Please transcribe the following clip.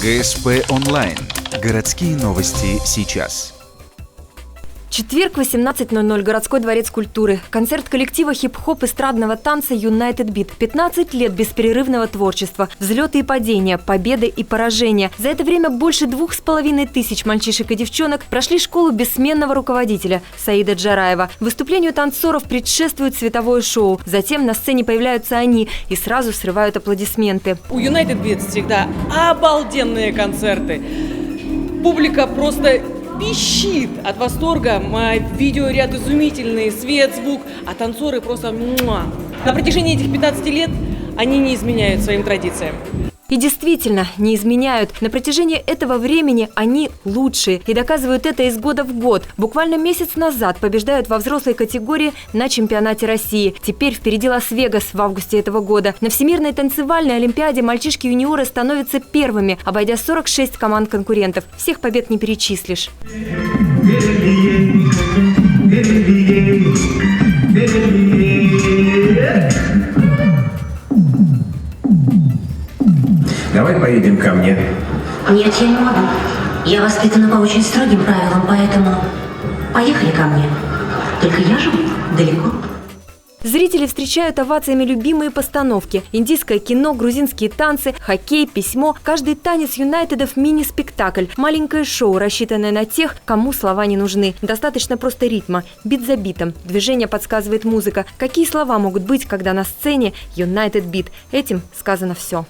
ГСП онлайн. Городские новости сейчас. Четверг, 18:00. Городской дворец культуры. Концерт коллектива хип-хоп эстрадного танца United Beat. 15 лет беспрерывного творчества. Взлеты и падения, победы и поражения. За это время больше 2500 мальчишек и девчонок прошли школу бессменного руководителя Саида Джараева. Выступлению танцоров предшествует световое шоу. Затем на сцене появляются они и сразу срывают аплодисменты. У United Beat всегда обалденные концерты. Публика просто пищит от восторга, видеоряд изумительный, свет, звук, а танцоры просто муа. На протяжении этих 15 лет они не изменяют своим традициям. И действительно, не изменяют. На протяжении этого времени они лучшие. И доказывают это из года в год. Буквально месяц назад побеждают во взрослой категории на чемпионате России. Теперь впереди Лас-Вегас в августе этого года. На Всемирной танцевальной олимпиаде мальчишки-юниоры становятся первыми, обойдя 46 команд конкурентов. Всех побед не перечислишь. Давай поедем ко мне. Нет, я не могу. Я воспитана по очень строгим правилам, поэтому поехали ко мне. Только я живу далеко. Зрители встречают овациями любимые постановки. Индийское кино, грузинские танцы, хоккей, письмо. Каждый танец юнайтедов – мини-спектакль. Маленькое шоу, рассчитанное на тех, кому слова не нужны. Достаточно просто ритма, бит за битом. Движение подсказывает музыка. Какие слова могут быть, когда на сцене United Beat? Этим сказано все.